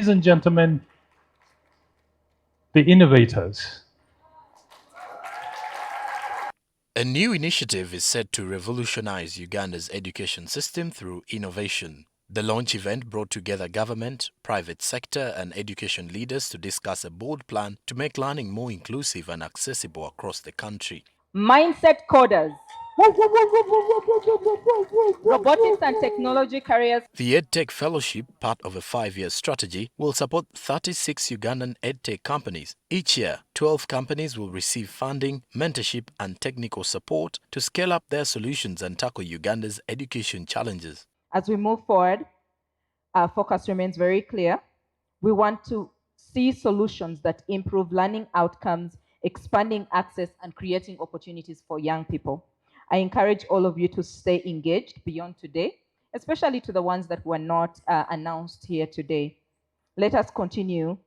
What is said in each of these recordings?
Ladies and gentlemen, the innovators. A new initiative is set to revolutionize Uganda's education system through innovation. The launch event brought together government, private sector and education leaders to discuss a bold plan to make learning more inclusive and accessible across the country. Mindset coders, robotics and technology careers. The EdTech Fellowship, part of a 5-year strategy, will support 36 Ugandan EdTech companies. Each year, 12 companies will receive funding, mentorship and technical support to scale up their solutions and tackle Uganda's education challenges. As we move forward, our focus remains very clear. We want to see solutions that improve learning outcomes, expanding access, and creating opportunities for young people. I encourage all of you to stay engaged beyond today, especially to the ones that were not announced here today. Let us continue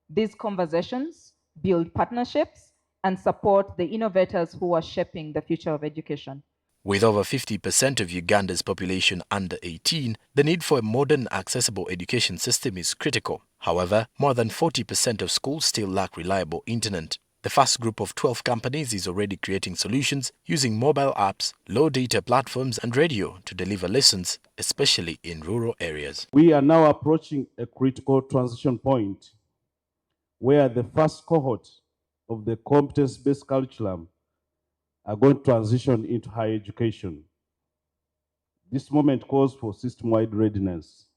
these conversations, build partnerships, and support the innovators who are shaping the future of education. With over 50% of Uganda's population under 18, the need for a modern, accessible education system is critical. However, more than 40% of schools still lack reliable internet. The first group of 12 companies is already creating solutions using mobile apps, low data platforms and radio to deliver lessons, especially in rural areas. We are now approaching a critical transition point where the first cohort of the competence-based curriculum are going to transition into higher education. This moment calls for system-wide readiness.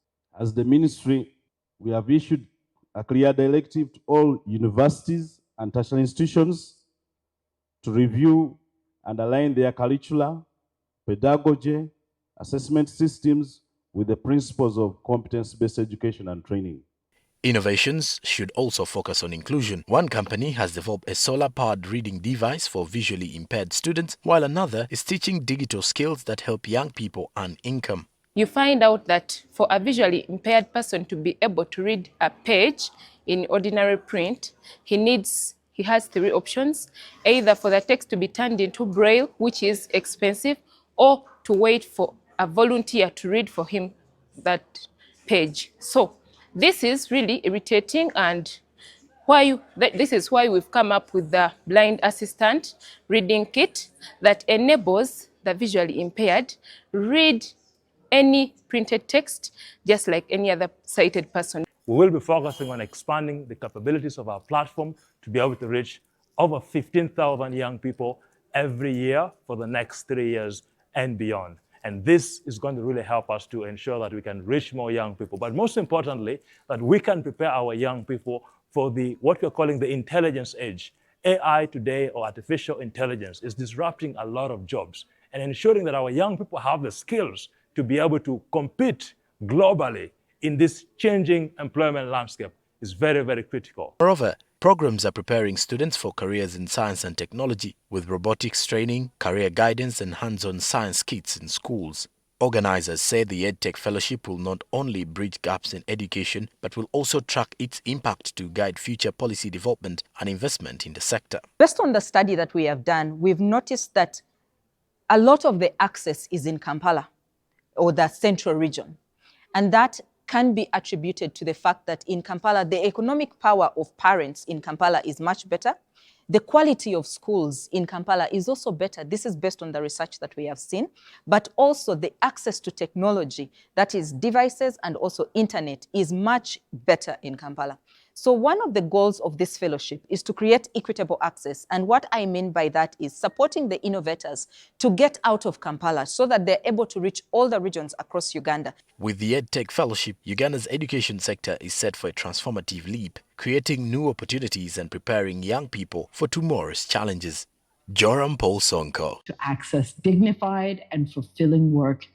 As the ministry, we have issued a clear directive to all universities and tertiary institutions to review and align their curricula, pedagogy, assessment systems with the principles of competence-based education and training. Innovations should also focus on inclusion. One company has developed a solar-powered reading device for visually impaired students, while another is teaching digital skills that help young people earn income. You find out that for a visually impaired person to be able to read a page in ordinary print, he has 3 options, either for the text to be turned into braille, which is expensive, or to wait for a volunteer to read for him that page. So this is really irritating, and this is why we've come up with the blind assistant reading kit that enables the visually impaired read any printed text just like any other sighted person. We will be focusing on expanding the capabilities of our platform to be able to reach over 15,000 young people every year for the next 3 years and beyond. And this is going to really help us to ensure that we can reach more young people, but most importantly, that we can prepare our young people for what we're calling the intelligence age. AI today, or artificial intelligence, is disrupting a lot of jobs, and ensuring that our young people have the skills to be able to compete globally in this changing employment landscape is very, very critical. Moreover, programs are preparing students for careers in science and technology, with robotics training, career guidance and hands-on science kits in schools. Organizers say the EdTech Fellowship will not only bridge gaps in education, but will also track its impact to guide future policy development and investment in the sector. Based on the study that we have done, we've noticed that a lot of the access is in Kampala, or the central region. And that can be attributed to the fact that in Kampala, the economic power of parents in Kampala is much better. The quality of schools in Kampala is also better. This is based on the research that we have seen, but also the access to technology, that is devices and also internet, is much better in Kampala. So one of the goals of this fellowship is to create equitable access. And what I mean by that is supporting the innovators to get out of Kampala so that they're able to reach all the regions across Uganda. With the EdTech Fellowship, Uganda's education sector is set for a transformative leap, creating new opportunities and preparing young people for tomorrow's challenges. Joram Paul Sonko. To access dignified and fulfilling work